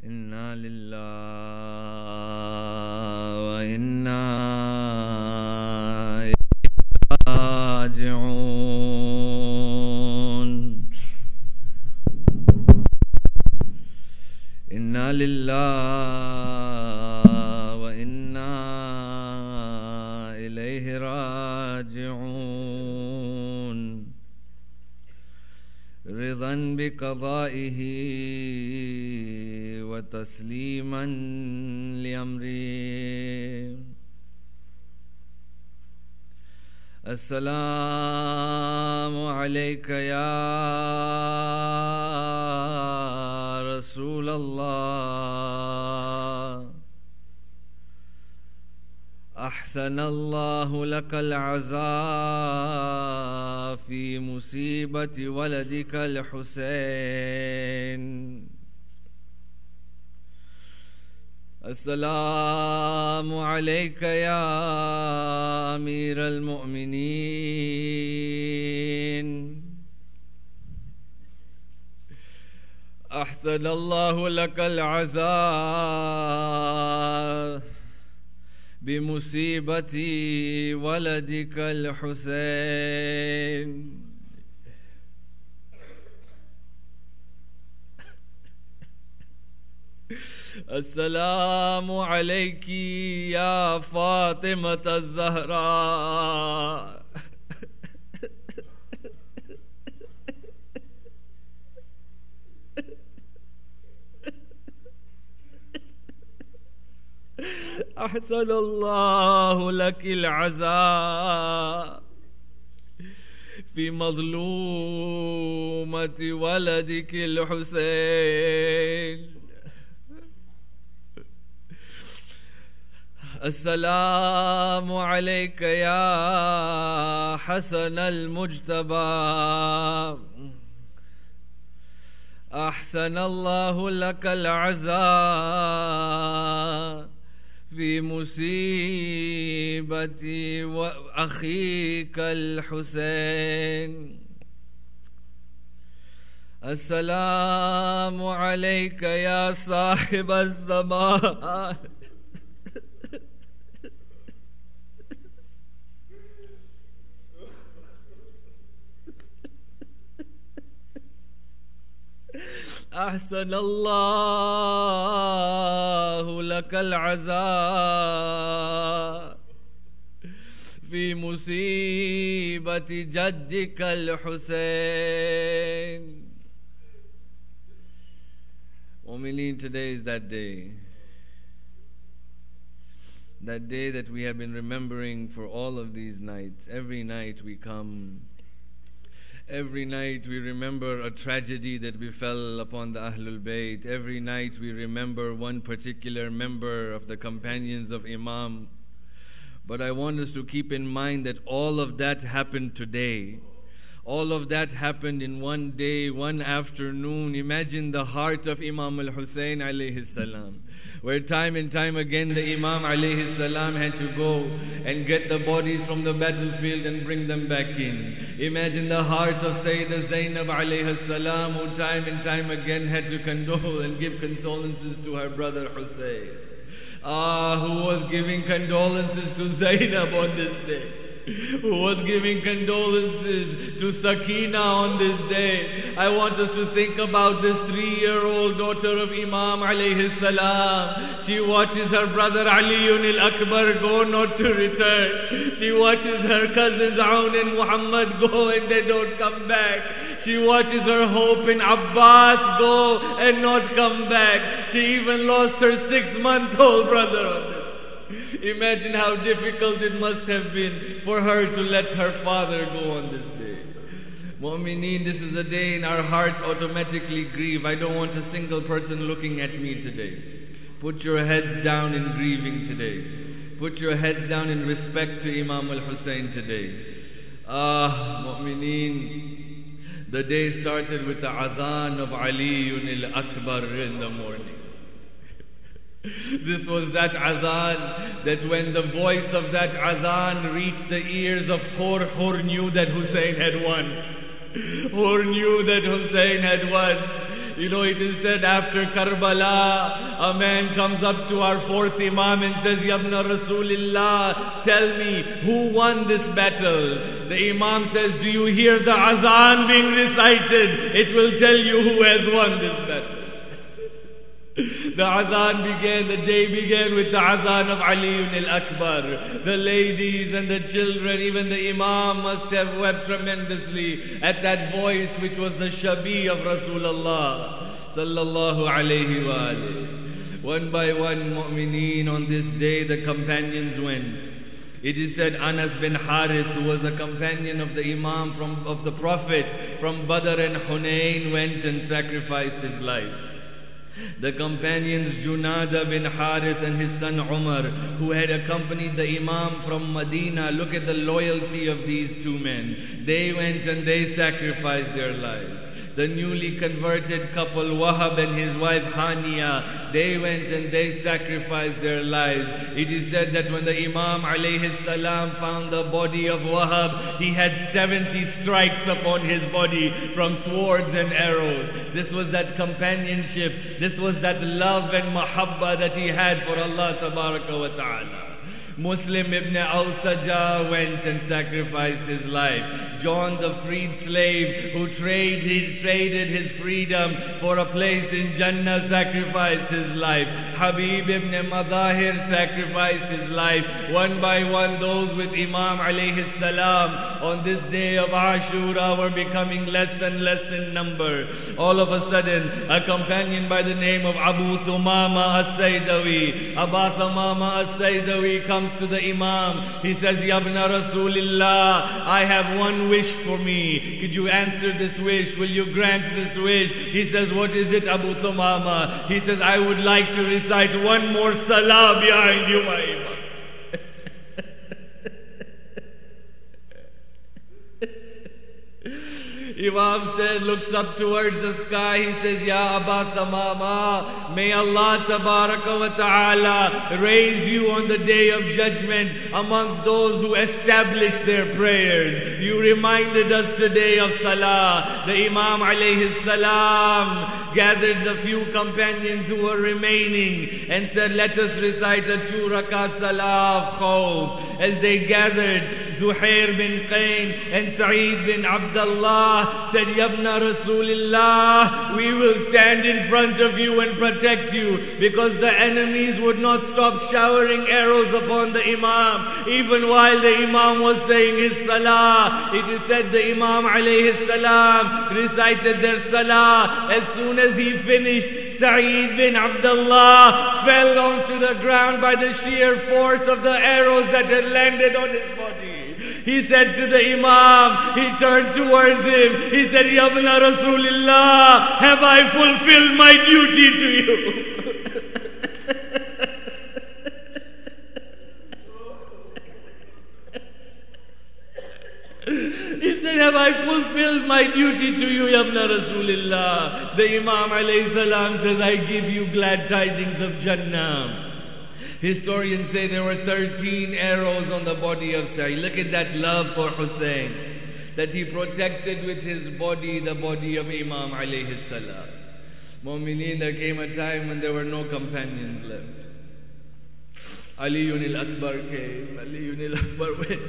إنا لله وإنا إليه راجعون. إنا لله وإنا إليه راجعون. رضا بقضائه وتسليما لأمره. السلام عليك يا رسول الله. أحسن الله لك العزاء في مصيبة ولدك الحسين. السلام عليك يا أمير المؤمنين. أحسن الله لك العزاء بمصيبة ولدك الحسين. السلام عليك يا فاطمة الزهراء. أحسن الله لك العزاء في مظلومة ولدك الحسين. السلام عليك يا حسن المجتبى. أحسن الله لك العزاء في مصيبة أخيك الحسين. السلام عليك يا صاحب الزمان. أحسن الله لك العزاء في مصيبة جدك الحسين. Mu'mineen, today is that day. That day that we have been remembering for all of these nights. Every night we come. Every night we remember a tragedy that befell upon the Ahlul Bayt. Every night we remember one particular member of the companions of Imam. But I want us to keep in mind that all of that happened today. All of that happened in one day, one afternoon. Imagine the heart of Imam al-Hussein alayhi salam, where time and time again the Imam alayhi salam had to go and get the bodies from the battlefield and bring them back in. Imagine the heart of Sayyidah Zainab alayhi salam, who time and time again had to condole and give condolences to her brother Hussein. Who was giving condolences to Zainab on this day? Who was giving condolences to Sakina on this day? I want us to think about this 3-year-old daughter of Imam alayhi salam. She watches her brother Aliyun al-Akbar go not to return. She watches her cousins Aoun and Muhammad go and they don't come back. She watches her hope in Abbas go and not come back. She even lost her 6-month-old brother on this. Imagine how difficult it must have been for her to let her father go on this day. Mu'mineen, this is a day in our hearts automatically grieve. I don't want a single person looking at me today. Put your heads down in grieving today. Put your heads down in respect to Imam al-Hussein today. Mu'mineen, the day started with the adhan of Aliyun al-Akbar in the morning. This was that adhan that when the voice of that adhan reached the ears of Hur, Hur knew that Hussein had won. Hur knew that Hussein had won. You know, it is said after Karbala, a man comes up to our fourth Imam and says, Yabna Rasulillah, tell me, who won this battle? The Imam says, do you hear the azan being recited? It will tell you who has won this battle. The adhan began, the day began with the adhan of Ali al-Akbar. The ladies and the children, even the Imam must have wept tremendously at that voice which was the shabi of Rasulullah sallallahu alayhi wa alayhi. One by one, mu'mineen, on this day the companions went. It is said Anas bin Harith, who was a companion of the Imam of the Prophet from Badr and Hunayn, went and sacrificed his life. The companions Junada bin Harith and his son Umar, who had accompanied the Imam from Medina, look at the loyalty of these two men. They went and they sacrificed their lives. The newly converted couple Wahab and his wife Hania, they went and they sacrificed their lives. It is said that when the Imam alayhi salam found the body of Wahab, he had 70 strikes upon his body from swords and arrows. This was that companionship, this was that love and mahabba that he had for Allah tabaraka wa ta'ala. Muslim ibn al-Sajjah went and sacrificed his life. John, the freed slave who traded his freedom for a place in Jannah, sacrificed his life. Habib ibn Madahir sacrificed his life. One by one, those with Imam alayhi salam on this day of Ashura were becoming less and less in number. All of a sudden, a companion by the name of Abu Thumama as-Saydawi, Aba Thumama as-Saydawi comes to the Imam. He says, Yabna Rasulillah, I have one wish for me. Could you answer this wish? Will you grant this wish? He says, what is it, Abu Thumama? He says, I would like to recite one more salah behind you, my Imam. Imam says, looks up towards the sky. He says, Ya Aba Thamama, may Allah tabaraka wa ta'ala raise you on the day of judgment amongst those who establish their prayers. You reminded us today of Salah. The Imam alayhi salam gathered the few companions who were remaining and said, let us recite a 2 rakat Salah of Khawf. As they gathered, Zuhair bin Qayn and Sa'id bin Abdullah said, Yabna Rasulillah, we will stand in front of you and protect you, because the enemies would not stop showering arrows upon the Imam even while the Imam was saying his Salah. It is said the Imam alayhi salam recited their Salah. As soon as he finished, Sa'id bin Abdullah fell onto the ground by the sheer force of the arrows that had landed on his body. He said to the Imam, he turned towards him, he said, Yabna Rasulillah, have I fulfilled my duty to you? He said, have I fulfilled my duty to you, Yabna Rasulillah? The Imam alayhi salam says, I give you glad tidings of Jannah. Historians say there were 13 arrows on the body of Sa'id. Look at that love for Hussein, that he protected with his body the body of Imam alayhi salam. Mu'mineen, there came a time when there were no companions left. Ali al-Akbar came, Ali al-Akbar went.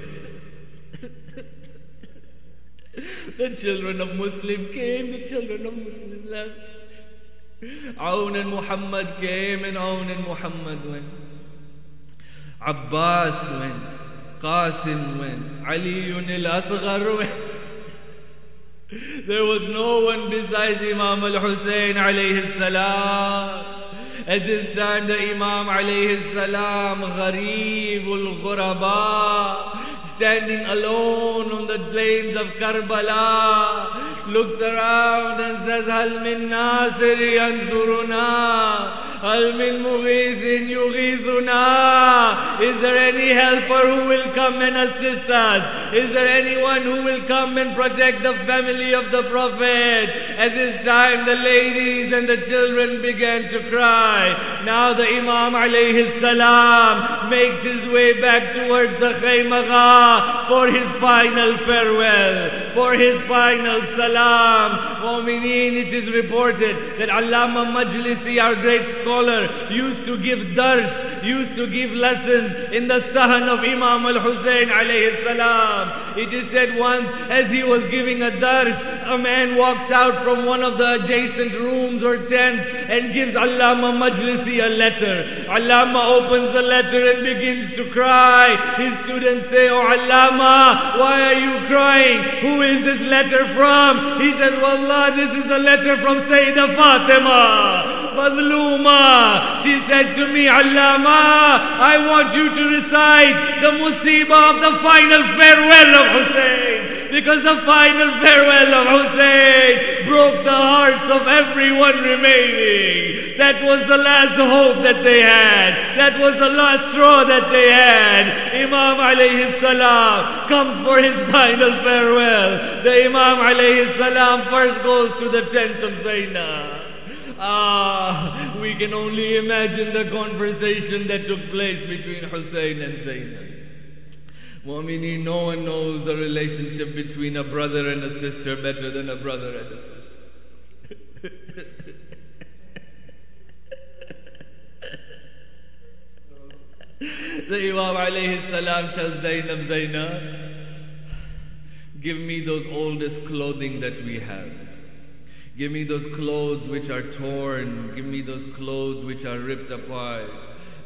The children of Muslim came, the children of Muslim left. Aun and Muhammad came, and Aun and Muhammad went. Abbas went, Qasim went, Ali al-Asghar went. There was no one besides Imam al-Hussein alayhi salam. At this time the Imam alayhi salam, Ghareeb al-Ghuraba, standing alone on the plains of Karbala, looks around and says, Hal min nasir yansuruna. هل من مغيث يغيثنا? Is there any helper who will come and assist us? Is there anyone who will come and protect the family of the Prophet? At this time the ladies and the children began to cry. Now the Imam alayhi salam makes his way back towards the Khaymagha for his final farewell, for his final salam. Mu'mineen, it is reported that Allama Majlisi, our great scholar, used to give dars, used to give lessons in the Sahan of Imam al-Hussein alayhi salam. It is said once as he was giving a dars, a man walks out from one of the adjacent rooms or tents and gives Allama Majlisi a letter. Allama opens the letter and begins to cry. His students say, "Oh Allama, why are you crying? Who is this letter from?" He says, "Wallah, this is a letter from Sayyidah Fatima, Mazluma. She said to me, Allama, I want you to recite the musibah of the final farewell of Hussein, because the final farewell of Hussein broke the hearts of everyone remaining. That was the last hope that they had. That was the last straw that they had." Imam alayhi salam comes for his final farewell. The Imam alayhi salam first goes to the tent of Zainab. We can only imagine the conversation that took place between Hussein and Zainab. Mu'mineen, no one knows the relationship between a brother and a sister better than a brother and a sister. The Imam alayhi salam tells Zainab, "Zainab, give me those oldest clothing that we have. Give me those clothes which are torn. Give me those clothes which are ripped apart."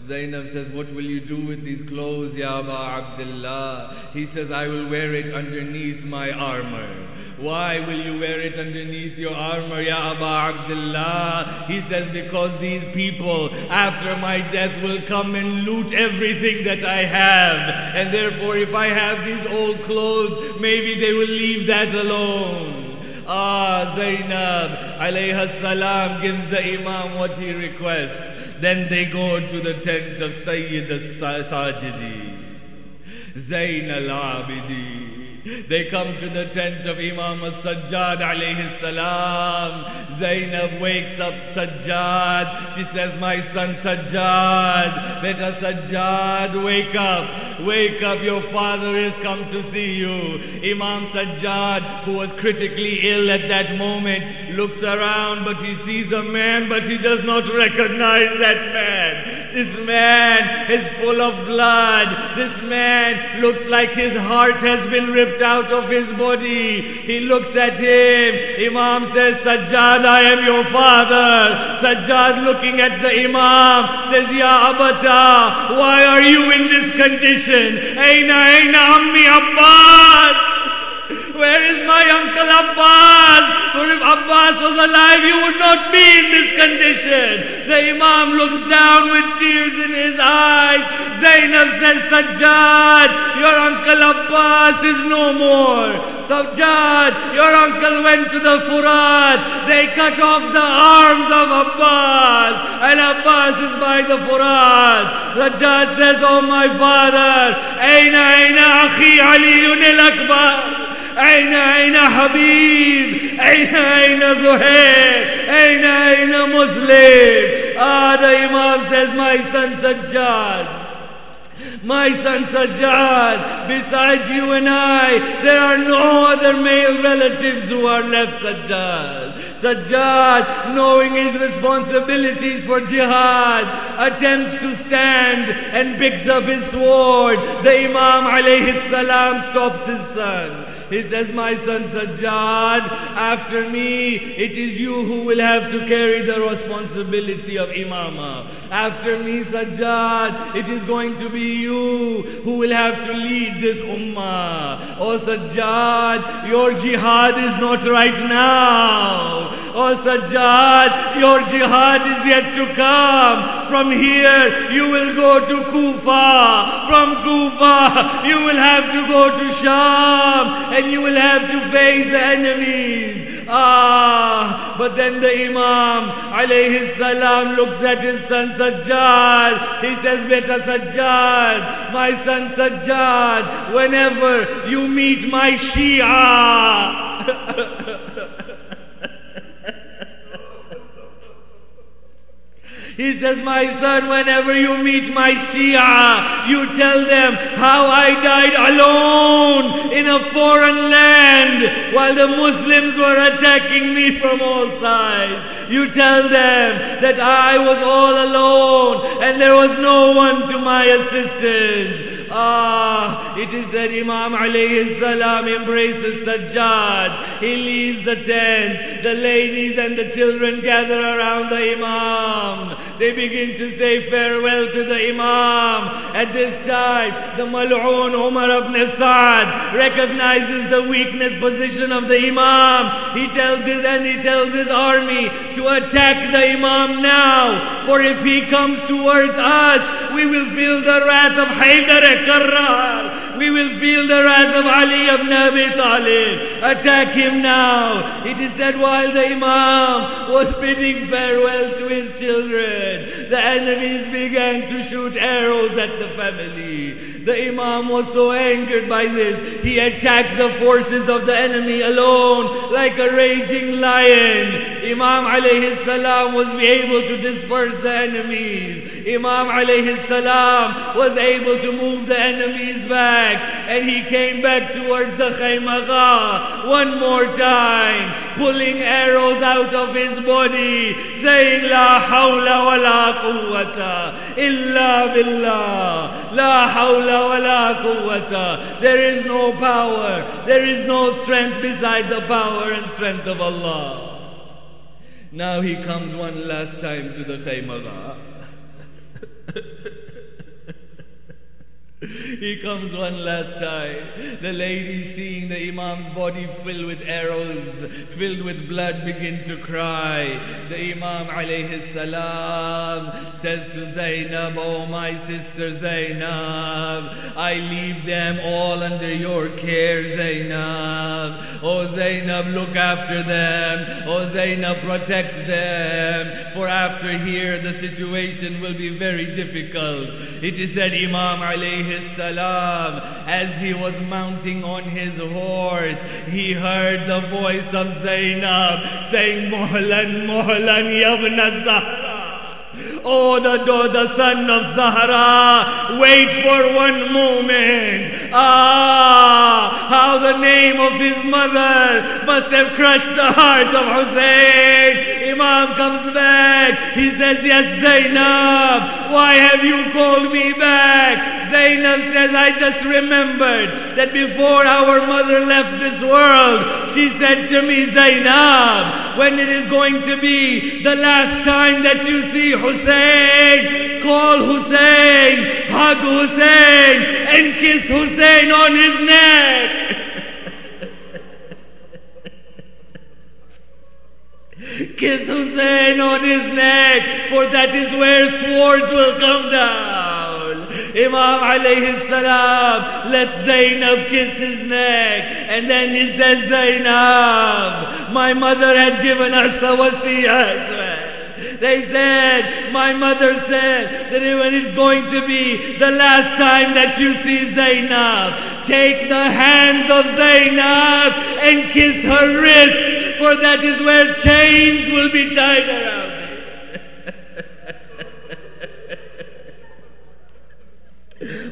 Zainab says, "What will you do with these clothes, Ya Aba Abdullah?" He says, "I will wear it underneath my armor." "Why will you wear it underneath your armor, Ya Aba Abdullah?" He says, "Because these people after my death will come and loot everything that I have. And therefore if I have these old clothes, maybe they will leave that alone." Zainab alayha salam gives the Imam what he requests. Then they go to the tent of Sayyid al-Sajidi, Zain al-Abidi. They come to the tent of Imam al-Sajjad alayhi salam. Zainab wakes up Sajjad. She says, "My son Sajjad, beta Sajjad, wake up. Wake up, your father has come to see you." Imam Sajjad, who was critically ill at that moment, looks around, but he sees a man, but he does not recognize that man. This man is full of blood. This man looks like his heart has been ripped out of his body. He looks at him. Imam says, "Sajjad, I am your father." Sajjad, looking at the Imam, says, "Ya Abata, why are you in this condition? Aina Ammi Abbas? Where is my uncle Abbas? For if Abbas was alive, you would not be in this condition." The Imam looks down with tears in his eyes. Zainab says, "Sajjad, your uncle Abbas is no more. Sajjad, your uncle went to the Furat. They cut off the arms of Abbas, and Abbas is by the Furat." Sajjad says, "Oh my father, Aina Akhi Aliyun al-Akbar? Aina Habib? Aina Zuhair? Aina Muslim?" The Imam says, "My son Sajjad, my son Sajjad, besides you and I, there are no other male relatives who are left, Sajjad." Sajjad, knowing his responsibilities for jihad, attempts to stand and picks up his sword. The Imam alayhi salam stops his son. He says, "My son Sajjad, after me, it is you who will have to carry the responsibility of Imamah. After me, Sajjad, it is going to be you who will have to lead this ummah. Oh Sajjad, your jihad is not right now. Oh Sajjad, your jihad is yet to come. From here, you will go to Kufa. From Kufa, you will have to go to Sham. And you will have to face the enemies But then the Imam alayhi salam looks at his son Sajjad. He says, Beta Sajjad, my son Sajjad, whenever you meet my Shia, he says, my son, whenever you meet my Shia, you tell them how I died alone in a foreign land while the Muslims were attacking me from all sides. You tell them that I was all alone and there was no one to my assistance. It is that Imam alayhi salam embraces Sajjad. He leaves the tent. The ladies and the children gather around the Imam. They begin to say farewell to the Imam. At this time, the Mal'oon Umar ibn Sa'd recognizes the weakness position of the Imam. He tells his army to attack the Imam now. For if he comes towards us, we will feel the wrath of Haydar Karrar. We will feel the wrath of Ali ibn Abi Talib. Attack him now. It is said while the Imam was bidding farewell to his children, the enemies began to shoot arrows at the family. The Imam was so angered by this, he attacked the forces of the enemy alone like a raging lion. Imam alayhi salam was able to disperse the enemies. Imam alayhi salam was able to move the enemies back, and he came back towards the Khaymagha one more time, pulling arrows out of his body, saying, La hawla wa la quwwata illa billah. La hawla wa la quwwata. There is no power, there is no strength beside the power and strength of Allah. Now he comes one last time to the Khaymagha. He comes one last time. The ladies, seeing the Imam's body filled with arrows, filled with blood, begin to cry. The Imam alayhi salam says to Zainab, Oh my sister Zainab, I leave them all under your care, Zainab. Oh Zainab, look after them. Oh Zainab, protect them. For after here the situation will be very difficult. It is said Imam alayhi salam, as he was mounting on his horse, he heard the voice of Zainab saying, Muhlan, Muhlan, Yabna Zahra. Oh, the son of Zahra, wait for one moment. How the name of his mother must have crushed the heart of Hussein. Imam comes back. He says, yes, Zainab, why have you called me back? Zainab says, I just remembered that before our mother left this world, she said to me, Zainab, when it is going to be the last time that you see Hussein, call Hussein, hug Hussein, and kiss Hussein on his neck. Kiss Hussein on his neck, for that is where swords will come down. Imam alayhi salam lets Zainab kiss his neck, and then he says, Zainab, my mother had given us a wasiyah as well. They said, my mother said that when it's going to be the last time that you see Zainab, take the hands of Zainab and kiss her wrist, for that is where chains will be tied around it.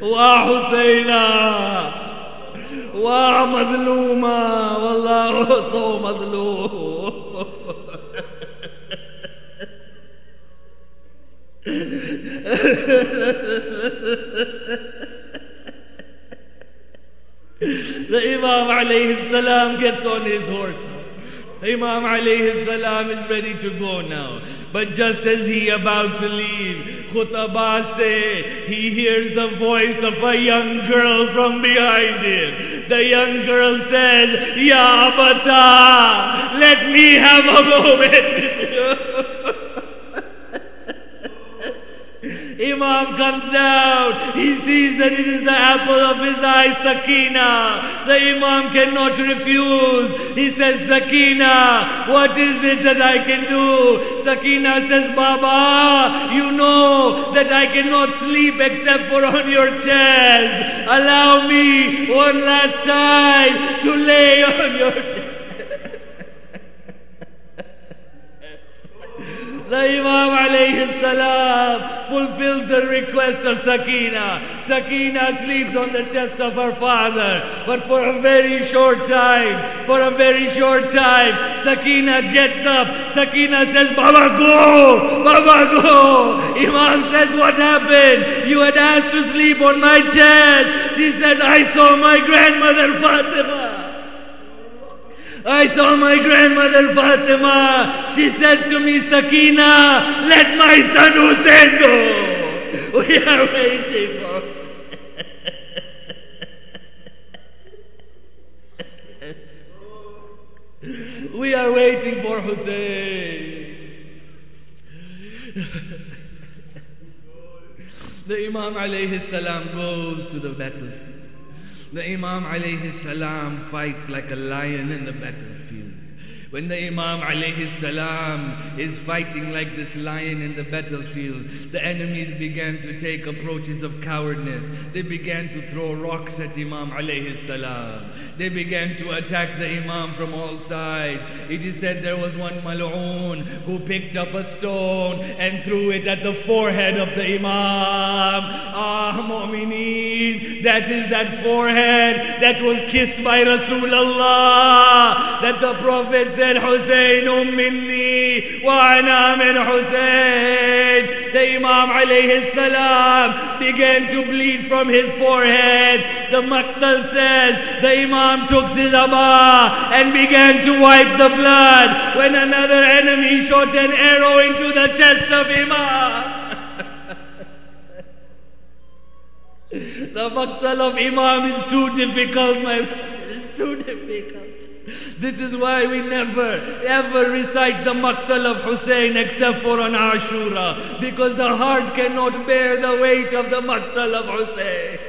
Wa Husayna, wa Madluma, wallahu so Madloom. The Imam alayhi salam gets on his horse. Imam alayhi salam is ready to go now. But just as he about to leave, Khutbah say, he hears the voice of a young girl from behind him. The young girl says, Ya Abata, let me have a moment with you. Imam comes down. He sees that it is the apple of his eye, Sakina. The Imam cannot refuse. He says, Sakina, what is it that I can do? Sakina says, Baba, you know that I cannot sleep except for on your chest. Allow me one last time to lay on your chest. The Imam alayhi salam fulfills the request of Sakina. Sakina sleeps on the chest of her father, but for a very short time, Sakina gets up. Sakina says, Baba, go! Baba, go! Imam says, what happened? You had asked to sleep on my chest. She says, I saw my grandmother Fatima. I saw my grandmother Fatima. She said to me, Sakina, let my son Hussein go. We are waiting for We are waiting for Hussein. The Imam alayhi salam goes to the battlefield. The Imam alayhi salam fights like a lion in the battlefield. When the Imam alayhi salam is fighting like this lion in the battlefield, the enemies began to take approaches of cowardness. They began to throw rocks at Imam alayhi salam. They began to attack the Imam from all sides. It is said there was one mal'oon who picked up a stone and threw it at the forehead of the Imam. Ah, mu'mineen, that is that forehead that was kissed by Rasulullah, that the Prophet said, Husaynun minni wa ana min Husayn. The Imam alayhi salam began to bleed from his forehead. The Maqtal says the Imam took his abba and began to wipe the blood when another enemy shot an arrow into the chest of Imam. The Maqtal of Imam is too difficult, my friend. It's too difficult. This is why we never ever recite the Maqtal of Hussein except for on Ashura, because the heart cannot bear the weight of the Maqtal of Hussein.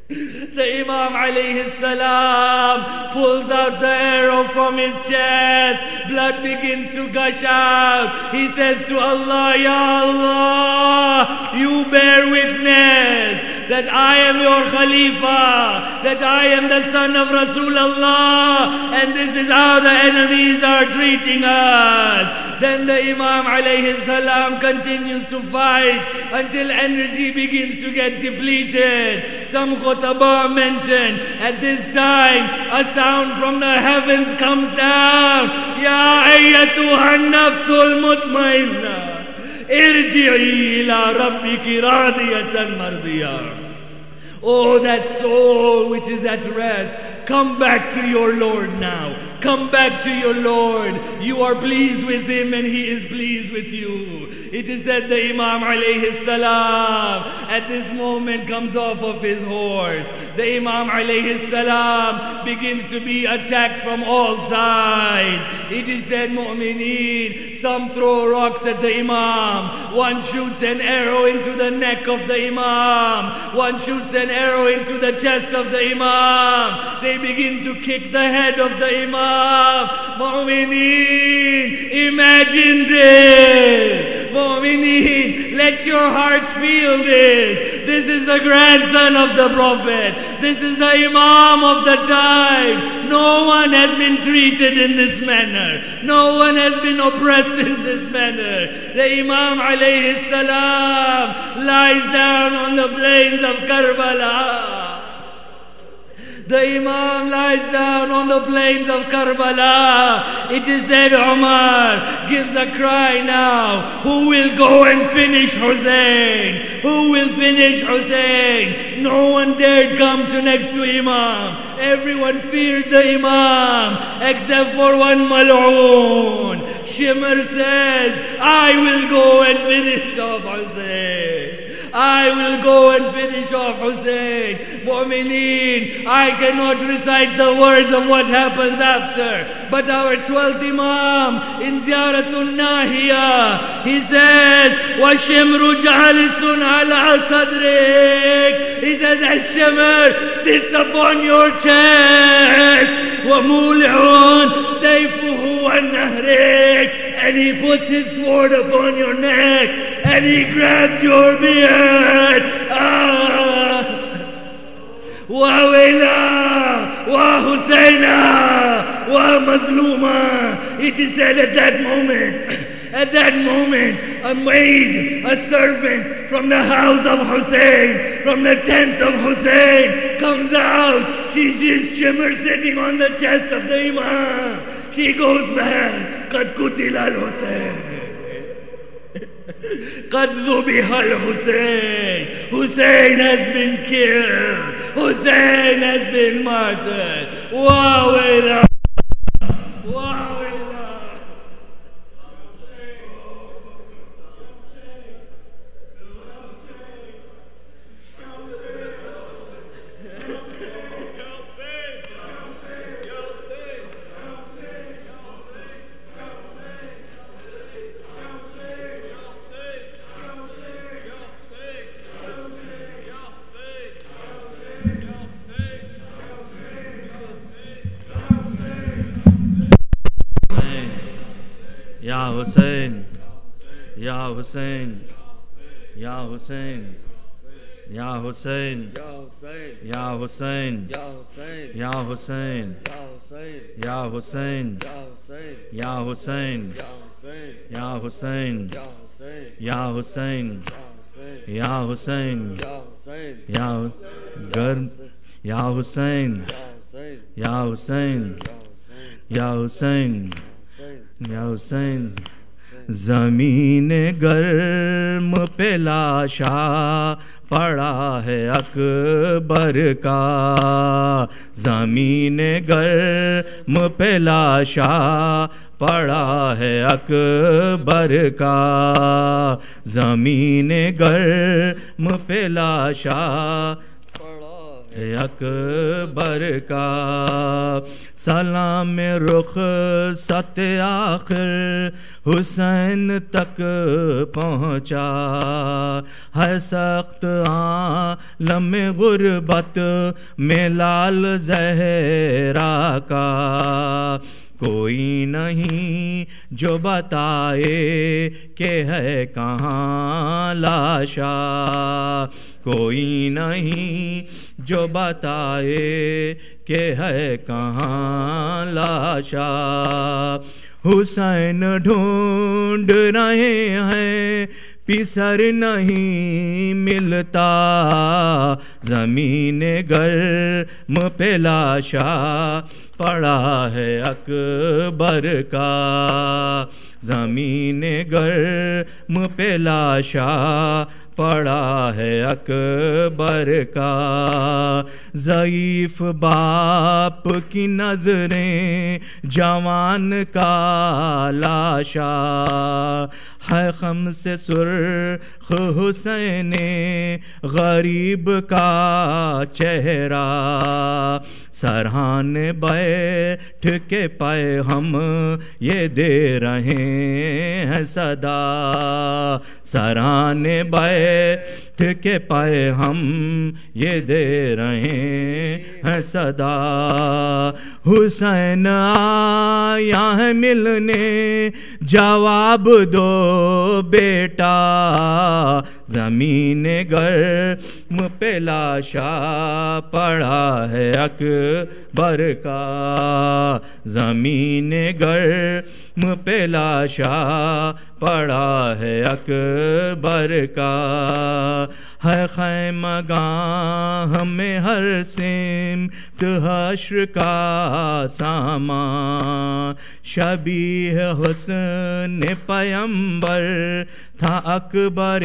The Imam alayhi salam pulls out the arrow from his chest. Blood begins to gush out. He says to Allah, Ya Allah, you bear witness that I am your Khalifa, that I am the son of Rasulullah, and this is how the enemies are treating us. Then the Imam alayhi salam continues to fight until energy begins to get depleted. Some khutbah mention at this time a sound from the heavens comes down. Ya ayyatuhan nafsul mutmainna, irji'i ila rabbiki radiyatan mardiyah. Oh, that soul which is at rest, come back to your Lord now. Come back to your Lord. You are pleased with him and he is pleased with you. It is that the Imam alayhi salam at this moment comes off of his horse. The Imam alayhi salam begins to be attacked from all sides. It is said, mu'mineen, some throw rocks at the Imam. One shoots an arrow into the neck of the Imam. One shoots an arrow into the chest of the Imam. They begin to kick the head of the Imam. Mu'mineen, imagine this. Mu'mineen, let your hearts feel this. This is the grandson of the Prophet. This is the Imam of the time. No one has been treated in this manner. No one has been oppressed in this manner. The Imam alayhi salam lies down on the plains of Karbala. The Imam lies down on the plains of Karbala. It is said Umar gives a cry now. Who will go and finish Hussein? Who will finish Hussein? No one dared come to next to Imam. Everyone feared the Imam except for one mal'oon. Shimr says, I will go and finish off Hussein. I will go and finish off Hussein. Mu'mineen, I cannot recite the words of what happens after, but our 12th Imam in Ziyaratun Nahiya, he says, وَالشِّمْرُ جَالِسٌ عَلَى صَدْرِكَ. He says, Al-Shimr sits upon your chest. وَمُولِعٌ سَيْفُهُ وَالنَّهْرِكَ. And he puts his sword upon your neck and he grabs your beard. Wa Waila, Wa Husaina, Wa Mazluma. It is said at that moment, a maid, a servant from the house of Hussein, from the tent of Hussein, comes out. She sees Shimr sitting on the chest of the Imam. She goes back. قد قتل الحسين قد ذبح الحسين. Hussein has been killed. Hussein has been martyred. Wa Waila, Wa Waila. Ya Hussein, Ya Hussein, Ya Hussein, Ya Hussein, Ya Hussein, Ya Hussein, Ya Hussein, Ya Hussein, Ya Hussein, Ya Hussein, Ya Hussein, Ya Garm, Ya Hussein, Ya Hussein, Ya Hussein, یا حسین. زمین گرم پہ لاشا پڑا ہے اکبر کا. زمین گرم پہ لاشا پڑا ہے اکبر کا. زمین گرم پہ لاشا پڑا ہے اکبر کا. سلام رخ ست آخر حسین تک پہنچا ہے. سخت عالم غربت میں لال زہرا کا کوئی نہیں جو بتائے کہ ہے کہاں لاشا. کوئی نہیں جو بتائے کہ ہے کہاں لاشا. حسین ڈھونڈ رہے ہیں پسر نہیں ملتا. زمین گرم پہ لاشا پڑا ہے اکبر کا. زمین گرم پہ لاشا پڑا ہے اکبر کا. ضعیف باپ کی نظریں جوان کا لاشا ہے. خم سے سرخ حسین غریب کا چہرہ. سرحان بیٹھ کے پائے ہم یہ دے رہے ہیں صدا. سرحان بیٹھ کے پائے ہم یہ دے رہے ہیں صدا. حسین آیا ہے ملنے جواب دو بیٹا. زمین گرم پہ لاشا پڑا ہے اکبر کا. زمین گرم پہ لاشا پڑا ہے اکبر کا. ہے خیمہ گاہ میں ہر سمت حشر کا سامان. شبیہ حسن پیمبر تھا اکبر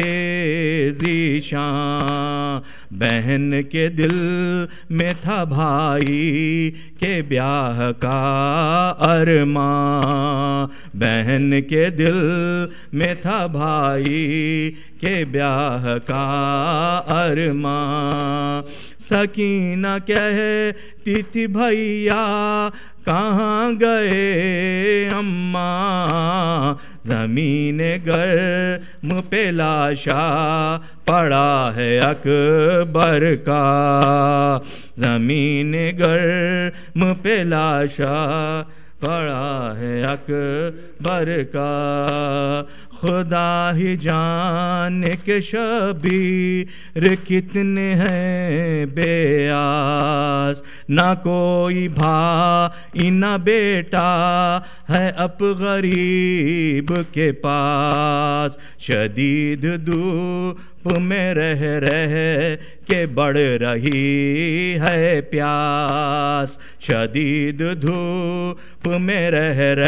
ذیشان، بہن کے دل میں تھا بھائی کے بیاہ کا ارمان، بہن کے دل میں تھا بھائی کے بیاہ کا ارمان۔ سکینہ کہتی تھی بھیا کہاں گئے اماں، زمین گرم پہ لاشا پڑا ہے اکبر کا، زمین گرم پہ لاشا پڑا ہے اکبر کا۔ خدا ہی جانے کے شبیر کتنے ہیں بے آس، نہ کوئی بھائی نہ بیٹا ہے اب غریب کے پاس، شدید دھوپ میں رہ کے بڑھ رہی ہے پیاس، شدید دھوپ میں رہ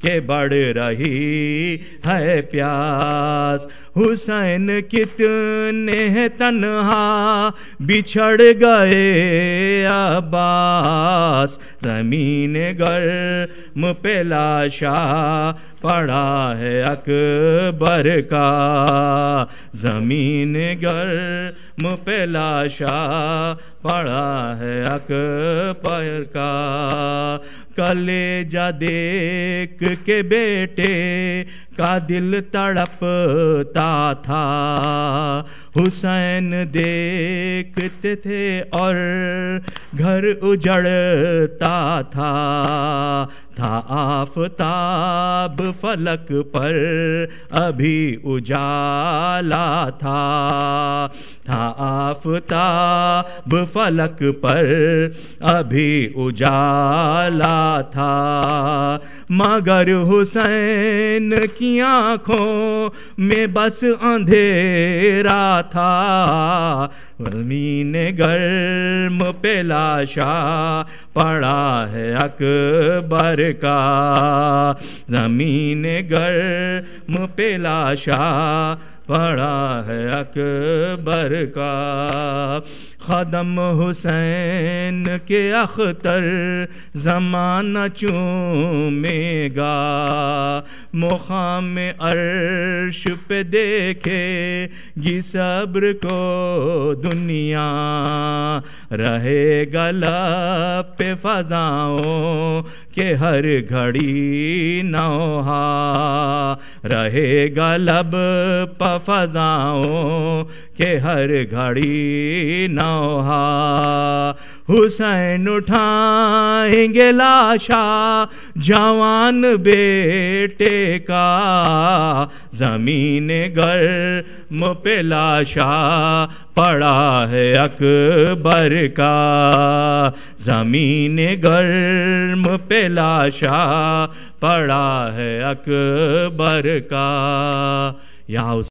کے بڑھ رہی ہے پیاس۔ حسین کتنے تنہا بچھڑ گئے عباس، زمین گرم پہ لاشا پڑا ہے اکبر کا، زمین گرم پہ لاشا پڑا ہے اکبر کا۔ کلیجہ دیکھ کے بیٹے کا دل تڑپتا تھا، حسین دیکھتے تھے اور گھر اجڑتا تھا، آفتاب فلک پر ابھی اجالا تھا، آفتاب فلک پر ابھی اجالا تھا، مگر حسین کی آنکھوں میں بس اندھیرا تھا، زمین گرم پہ لاشا پڑا ہے اکبر کا، زمین گرم پہ لاشا پڑا ہے اکبر کا۔ خدم حسین کے اختر زمانہ چومے گا، مقام عرش پہ دیکھے گی صبر کو دنیا، رہے گا لب پہ فضاؤں کہ ہر گھڑی نوحہ، رہے گا لب پہ فضاؤں کہ ہر گھڑی نوحہ، حسین اٹھائیں گے لاشا جوان بیٹے کا، زمین گرم پہ لاشا پڑا ہے اکبر کا، زمین گرم پہ لاشا پڑا ہے اکبر کا۔ یا